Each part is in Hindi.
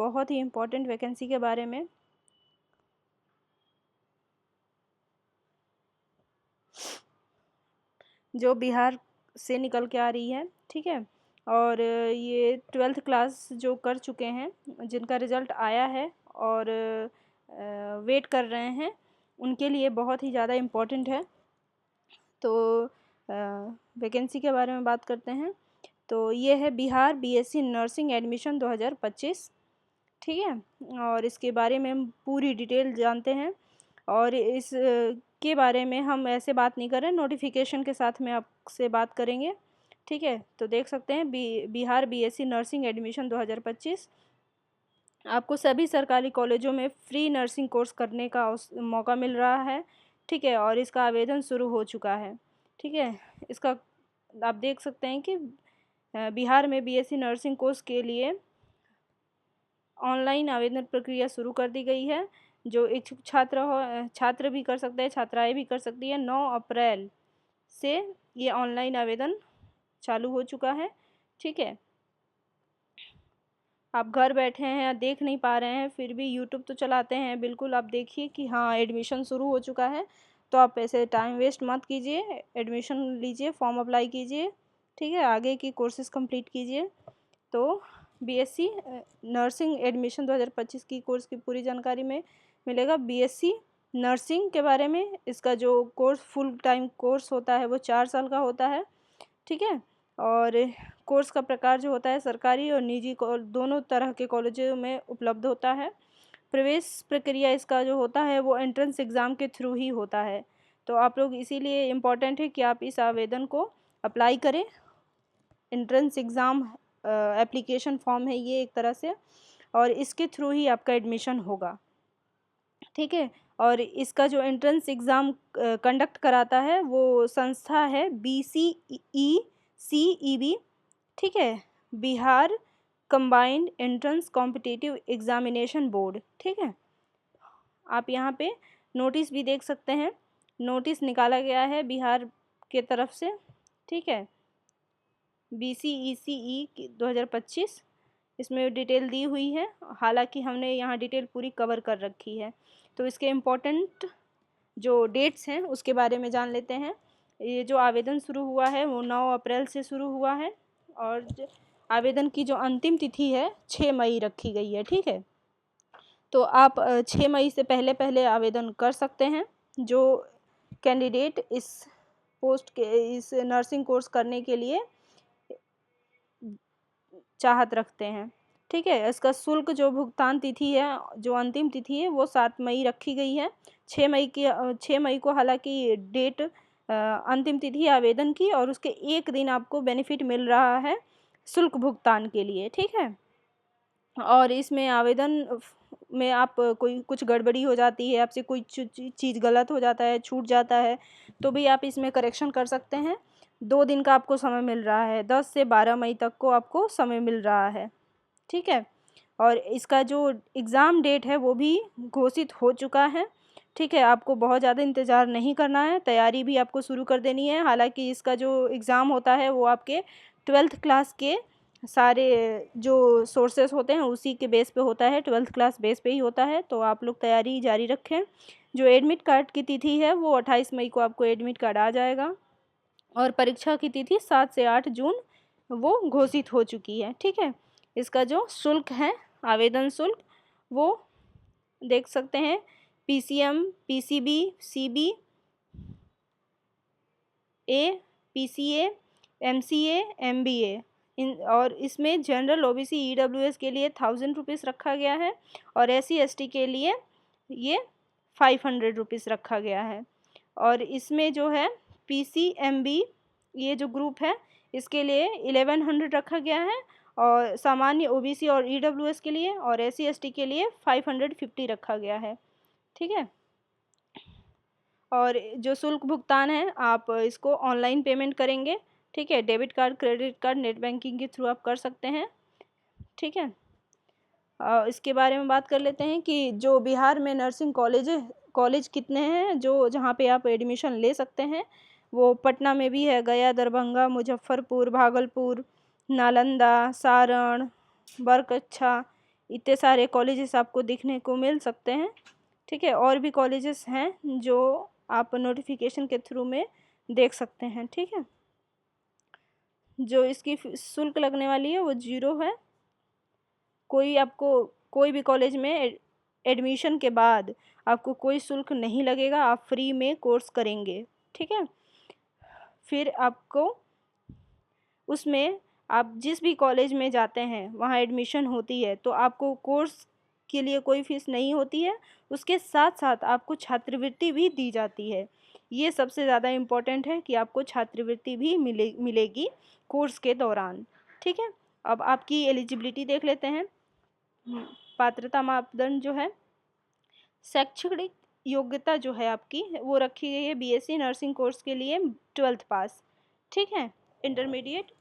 बहुत ही इम्पोर्टेंट वैकेंसी के बारे में। जो बिहार से निकल के आ रही है, ठीक है। और ये 12th क्लास जो कर चुके हैं, जिनका रिज़ल्ट आया है और वेट कर रहे हैं, उनके लिए बहुत ही ज़्यादा इम्पोर्टेंट है। तो वैकेंसी के बारे में बात करते हैं। तो ये है बिहार बीएससी नर्सिंग एडमिशन 2025, ठीक है। और इसके बारे में हम पूरी डिटेल जानते हैं, और इस के बारे में हम ऐसे बात नहीं कर रहे, नोटिफिकेशन के साथ में आपसे बात करेंगे, ठीक है। तो देख सकते हैं बिहार बीएससी नर्सिंग एडमिशन 2025 आपको सभी सरकारी कॉलेजों में फ्री नर्सिंग कोर्स करने का मौका मिल रहा है, ठीक है। और इसका आवेदन शुरू हो चुका है, ठीक है। इसका आप देख सकते हैं कि बिहार में बीएससी नर्सिंग कोर्स के लिए ऑनलाइन आवेदन प्रक्रिया शुरू कर दी गई है। जो इच्छुक छात्र भी कर सकते हैं, छात्राएं भी कर सकती हैं। 9 अप्रैल से ये ऑनलाइन आवेदन चालू हो चुका है, ठीक है। आप घर बैठे हैं या देख नहीं पा रहे हैं, फिर भी यूट्यूब तो चलाते हैं, बिल्कुल आप देखिए कि हाँ एडमिशन शुरू हो चुका है। तो आप ऐसे टाइम वेस्ट मत कीजिए, एडमिशन लीजिए, फॉर्म अप्लाई कीजिए, ठीक है। आगे की कोर्सेज कंप्लीट कीजिए। तो बीएससी नर्सिंग एडमिशन 2025 की कोर्स की पूरी जानकारी में मिलेगा। बीएससी नर्सिंग के बारे में, इसका जो कोर्स फुल टाइम कोर्स होता है वो 4 साल का होता है, ठीक है। और कोर्स का प्रकार जो होता है सरकारी और निजी दोनों तरह के कॉलेजों में उपलब्ध होता है। प्रवेश प्रक्रिया इसका जो होता है वो एंट्रेंस एग्ज़ाम के थ्रू ही होता है। तो आप लोग इसीलिए इम्पॉर्टेंट है कि आप इस आवेदन को अप्लाई करें। एंट्रेंस एग्ज़ाम एप्लीकेशन फॉर्म है ये एक तरह से, और इसके थ्रू ही आपका एडमिशन होगा, ठीक है। और इसका जो एंट्रेंस एग्ज़ाम कंडक्ट कराता है वो संस्था है BCECEB, ठीक है। Bihar combined entrance competitive examination board, ठीक है। आप यहाँ पे नोटिस भी देख सकते हैं, नोटिस निकाला गया है बिहार के तरफ से, ठीक है। BCECE 2025 इसमें डिटेल दी हुई है, हालांकि हमने यहाँ डिटेल पूरी कवर कर रखी है। तो इसके इम्पोर्टेंट जो डेट्स हैं उसके बारे में जान लेते हैं। ये जो आवेदन शुरू हुआ है वो 9 अप्रैल से शुरू हुआ है, और आवेदन की जो अंतिम तिथि है 6 मई रखी गई है, ठीक है। तो आप 6 मई से पहले पहले आवेदन कर सकते हैं, जो कैंडिडेट इस नर्सिंग कोर्स करने के लिए चाहत रखते हैं, ठीक है। इसका शुल्क जो भुगतान तिथि है, जो अंतिम तिथि है वो 7 मई रखी गई है। 6 मई को हालांकि डेट अंतिम तिथि आवेदन की, और उसके एक दिन आपको बेनिफिट मिल रहा है शुल्क भुगतान के लिए, ठीक है। और इसमें आवेदन में आप कोई कुछ गड़बड़ी हो जाती है, आपसे कोई चीज़ गलत हो जाता है, छूट जाता है, तो भी आप इसमें करेक्शन कर सकते हैं। 2 दिन का आपको समय मिल रहा है, 10 से 12 मई तक को आपको समय मिल रहा है, ठीक है। और इसका जो एग्ज़ाम डेट है वो भी घोषित हो चुका है, ठीक है। आपको बहुत ज़्यादा इंतज़ार नहीं करना है, तैयारी भी आपको शुरू कर देनी है। हालांकि इसका जो एग्ज़ाम होता है वो आपके 12th क्लास के सारे जो सोर्सेस होते हैं उसी के बेस पे होता है, 12th क्लास बेस पे ही होता है। तो आप लोग तैयारी जारी रखें। जो एडमिट कार्ड की तिथि है वो 28 मई को आपको एडमिट कार्ड आ जाएगा, और परीक्षा की तिथि 7 से 8 जून वो घोषित हो चुकी है, ठीक है। इसका जो शुल्क है, आवेदन शुल्क, वो देख सकते हैं। PCM, PCB, CB, PCA, MCA, MBA और इसमें जनरल OBC EWS के लिए 1000 रुपीज़ रखा गया है, और SC ST के लिए ये 500 रुपीज़ रखा गया है। और इसमें जो है PCMB ये जो ग्रुप है इसके लिए 1100 रखा गया है, और सामान्य OBC और EWS के लिए और SC ST के लिए 550 रखा गया है, ठीक है। और जो शुल्क भुगतान है आप इसको ऑनलाइन पेमेंट करेंगे, ठीक है। Debit card, credit card, net banking के थ्रू आप कर सकते हैं, ठीक है। इसके बारे में बात कर लेते हैं कि जो बिहार में नर्सिंग कॉलेज कितने हैं जो जहाँ पे आप एडमिशन ले सकते हैं। वो पटना में भी है, गया, दरभंगा, मुजफ्फरपुर, भागलपुर, नालंदा, सारण, बरकच्छा, इतने सारे कॉलेजेस आपको दिखने को मिल सकते हैं। ठीक है, और भी कॉलेजेस हैं जो आप नोटिफिकेशन के थ्रू में देख सकते हैं। ठीक है, जो इसकी शुल्क लगने वाली है वो 0 है। कोई भी कॉलेज में एडमिशन के बाद आपको कोई शुल्क नहीं लगेगा, आप फ्री में कोर्स करेंगे। ठीक है, फिर आपको उसमें आप जिस भी कॉलेज में जाते हैं वहाँ एडमिशन होती है तो आपको कोर्स के लिए कोई फीस नहीं होती है, उसके साथ साथ आपको छात्रवृत्ति भी दी जाती है। ये सबसे ज़्यादा इम्पोर्टेंट है कि आपको छात्रवृत्ति भी मिलेगी कोर्स के दौरान। ठीक है, अब आपकी एलिजिबिलिटी देख लेते हैं। पात्रता मापदंड जो है, शैक्षणिक योग्यता जो है आपकी वो रखी गई है बीएससी नर्सिंग कोर्स के लिए 12th पास। ठीक है, इंटरमीडिएट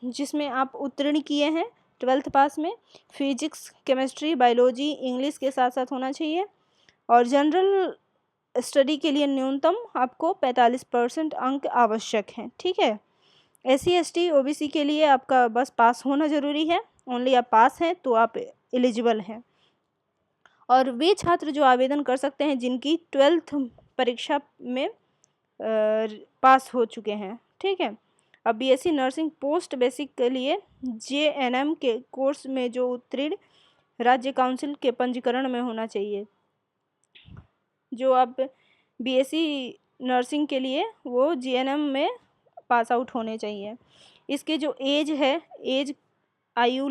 जिसमें आप उत्तीर्ण किए हैं 12th पास में, फिजिक्स, केमिस्ट्री, बायोलॉजी, इंग्लिश के साथ साथ होना चाहिए। और जनरल स्टडी के लिए न्यूनतम आपको 45% अंक आवश्यक हैं। ठीक है, SC ST OBC के लिए आपका बस पास होना ज़रूरी है, ओनली आप पास हैं तो आप एलिजिबल हैं। और वे छात्र जो आवेदन कर सकते हैं जिनकी 12th परीक्षा में पास हो चुके हैं। ठीक है, अब BSc नर्सिंग पोस्ट बेसिक के लिए JNM के कोर्स में जो उत्तीर्ण राज्य काउंसिल के पंजीकरण में होना चाहिए। जो आप BSc नर्सिंग के लिए वो JNM में पास आउट होने चाहिए। इसके जो एज है, आयु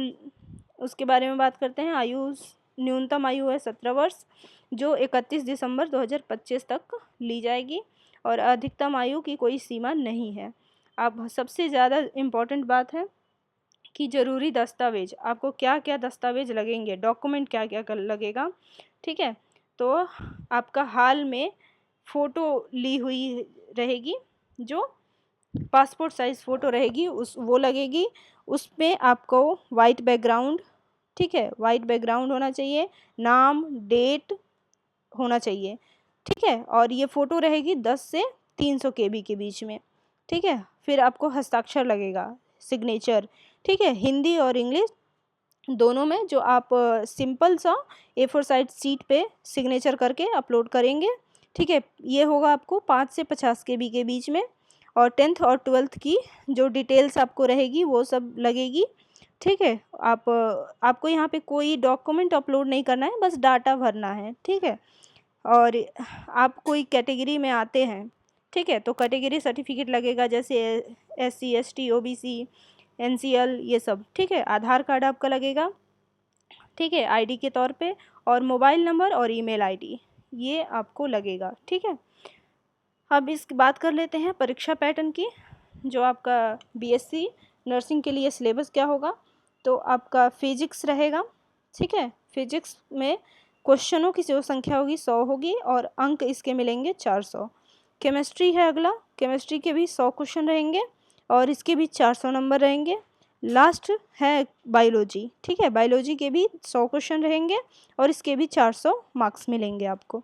उसके बारे में बात करते हैं। न्यूनतम आयु है 17 वर्ष, जो 31 दिसंबर 2025 तक ली जाएगी, और अधिकतम आयु की कोई सीमा नहीं है। अब सबसे ज़्यादा इम्पॉर्टेंट बात है कि ज़रूरी दस्तावेज, आपको क्या क्या दस्तावेज लगेंगे, डॉक्यूमेंट क्या क्या लगेगा। ठीक है, तो आपका हाल में फ़ोटो ली हुई रहेगी, जो पासपोर्ट साइज़ फ़ोटो रहेगी वो लगेगी। उसमें आपको वाइट बैकग्राउंड, ठीक है, वाइट बैकग्राउंड होना चाहिए, नाम, डेट होना चाहिए। ठीक है, और ये फ़ोटो रहेगी 10 से 300 KB के बीच में। ठीक है, फिर आपको हस्ताक्षर लगेगा, सिग्नेचर। ठीक है, हिंदी और इंग्लिश दोनों में, जो आप सिंपल सा A4 साइज शीट पे सिग्नेचर करके अपलोड करेंगे। ठीक है, ये होगा आपको 5 से 50 KB के बीच में। और 10th और 12th की जो डिटेल्स आपको रहेगी वो सब लगेगी। ठीक है, आपको यहाँ पे कोई डॉक्यूमेंट अपलोड नहीं करना है, बस डाटा भरना है। ठीक है, और आप कोई कैटेगरी में आते हैं, ठीक है, तो कैटेगरी सर्टिफिकेट लगेगा, जैसे SC ST OBC NCL ये सब। ठीक है, आधार कार्ड आपका लगेगा, ठीक है, ID के तौर पे, और मोबाइल नंबर और ईमेल ID ये आपको लगेगा। ठीक है, अब इसकी बात कर लेते हैं परीक्षा पैटर्न की। जो आपका BSc नर्सिंग के लिए सिलेबस क्या होगा, तो आपका फिजिक्स रहेगा। ठीक है, फिजिक्स में क्वेश्चनों की जो संख्या होगी 100 होगी, और अंक इसके मिलेंगे 400। केमिस्ट्री है अगला, केमिस्ट्री के भी 100 क्वेश्चन रहेंगे, और इसके भी 400 नंबर रहेंगे। लास्ट है बायोलॉजी। ठीक है, बायोलॉजी के भी 100 क्वेश्चन रहेंगे, और इसके भी 400 मार्क्स मिलेंगे आपको।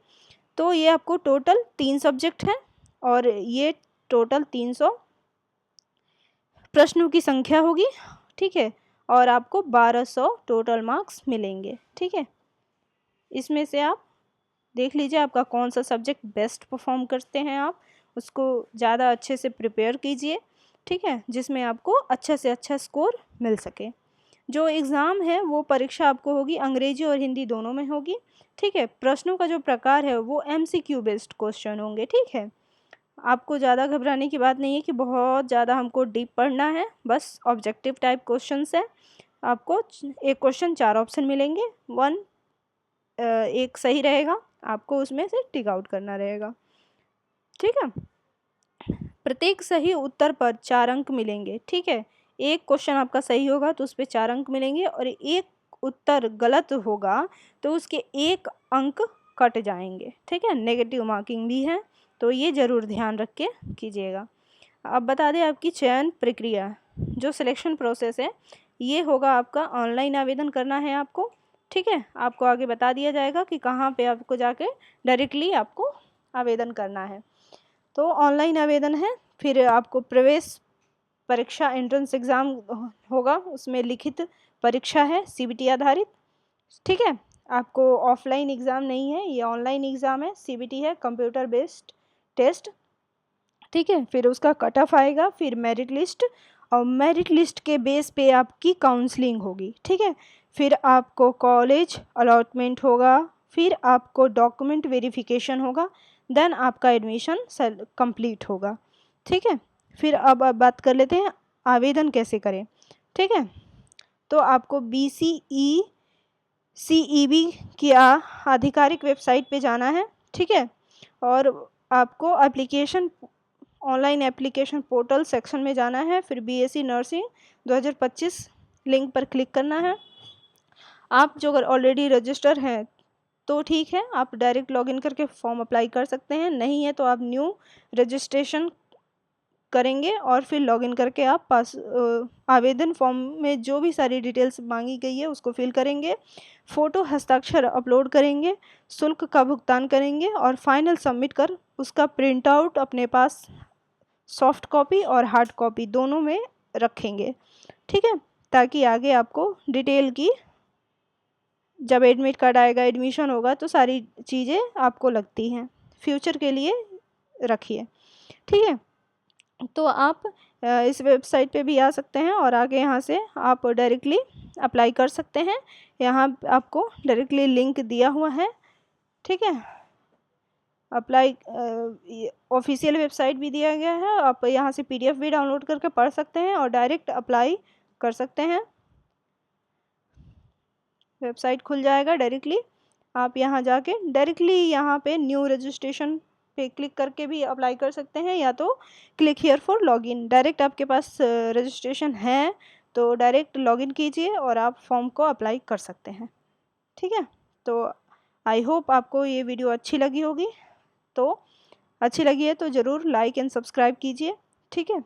तो ये आपको टोटल 3 सब्जेक्ट हैं, और ये टोटल 300 प्रश्नों की संख्या होगी। ठीक है, और आपको 1200 टोटल मार्क्स मिलेंगे। ठीक है, इसमें से आप देख लीजिए आपका कौन सा सब्जेक्ट बेस्ट परफॉर्म करते हैं, आप उसको ज़्यादा अच्छे से प्रिपेयर कीजिए। ठीक है, जिसमें आपको अच्छा से अच्छा स्कोर मिल सके। जो एग्ज़ाम है वो परीक्षा आपको होगी अंग्रेजी और हिंदी दोनों में होगी। ठीक है, प्रश्नों का जो प्रकार है वो MCQ बेस्ड क्वेश्चन होंगे। ठीक है, आपको ज़्यादा घबराने की बात नहीं है कि बहुत ज़्यादा हमको डीप पढ़ना है, बस ऑब्जेक्टिव टाइप क्वेश्चंस है। आपको एक क्वेश्चन 4 ऑप्शन मिलेंगे, एक सही रहेगा, आपको उसमें से टिक आउट करना रहेगा। ठीक है, प्रत्येक सही उत्तर पर 4 अंक मिलेंगे। ठीक है, एक क्वेश्चन आपका सही होगा तो उस पर 4 अंक मिलेंगे, और एक उत्तर गलत होगा तो उसके 1 अंक कट जाएंगे। ठीक है, नेगेटिव मार्किंग भी है, तो ये ज़रूर ध्यान रख के कीजिएगा। अब बता दें आपकी चयन प्रक्रिया, जो सिलेक्शन प्रोसेस है ये होगा आपका ऑनलाइन आवेदन करना है आपको। ठीक है, आपको आगे बता दिया जाएगा कि कहाँ पे आपको जाके डायरेक्टली आपको आवेदन करना है। तो ऑनलाइन आवेदन है, फिर आपको प्रवेश परीक्षा एंट्रेंस एग्ज़ाम होगा, उसमें लिखित परीक्षा है CBT आधारित। ठीक है। आपको ऑफलाइन एग्ज़ाम नहीं है, ये ऑनलाइन एग्ज़ाम है, सीबीटी है, कंप्यूटर बेस्ड टेस्ट। ठीक है, फिर उसका कट ऑफ आएगा, फिर मेरिट लिस्ट, और मेरिट लिस्ट के बेस पे आपकी काउंसलिंग होगी। ठीक है, फिर आपको कॉलेज अलॉटमेंट होगा, फिर आपको डॉक्यूमेंट वेरिफिकेशन होगा, देन आपका एडमिशन कंप्लीट होगा। ठीक है, फिर अब बात कर लेते हैं आवेदन कैसे करें। ठीक है, तो आपको BCECEB की आधिकारिक वेबसाइट पे जाना है। ठीक है, और आपको application online application portal section में जाना है, फिर बीएससी नर्सिंग 2025 लिंक पर क्लिक करना है। आप जो अगर ऑलरेडी रजिस्टर हैं तो ठीक है, आप डायरेक्ट लॉगिन करके फॉर्म अप्लाई कर सकते हैं, नहीं है तो आप न्यू रजिस्ट्रेशन करेंगे और फिर लॉगिन करके आप आवेदन फॉर्म में जो भी सारी डिटेल्स मांगी गई है उसको फिल करेंगे, फ़ोटो हस्ताक्षर अपलोड करेंगे, शुल्क का भुगतान करेंगे और फाइनल सबमिट कर उसका प्रिंट आउट अपने पास सॉफ्ट कॉपी और हार्ड कॉपी दोनों में रखेंगे। ठीक है, ताकि आगे आपको डिटेल की जब एडमिट कार्ड आएगा, एडमिशन होगा तो सारी चीज़ें आपको लगती हैं, फ्यूचर के लिए रखिए। ठीक है, तो आप इस वेबसाइट पे भी आ सकते हैं और आगे यहाँ से आप डायरेक्टली अप्लाई कर सकते हैं। यहाँ आपको डायरेक्टली लिंक दिया हुआ है। ठीक है, अप्लाई ऑफिशियल वेबसाइट भी दिया गया है, आप यहाँ से पीडीएफ भी डाउनलोड करके पढ़ सकते हैं और डायरेक्ट अप्लाई कर सकते हैं। वेबसाइट खुल जाएगा डायरेक्टली, आप यहाँ जाके डायरेक्टली यहाँ पे न्यू रजिस्ट्रेशन पे क्लिक करके भी अप्लाई कर सकते हैं, या तो click here for login. Direct आपके पास रजिस्ट्रेशन है तो डायरेक्ट लॉगिन कीजिए और आप फॉर्म को अप्लाई कर सकते हैं। ठीक है, तो आई होप आपको ये वीडियो अच्छी लगी होगी, तो अच्छी लगी है तो ज़रूर लाइक एंड सब्सक्राइब कीजिए। ठीक है।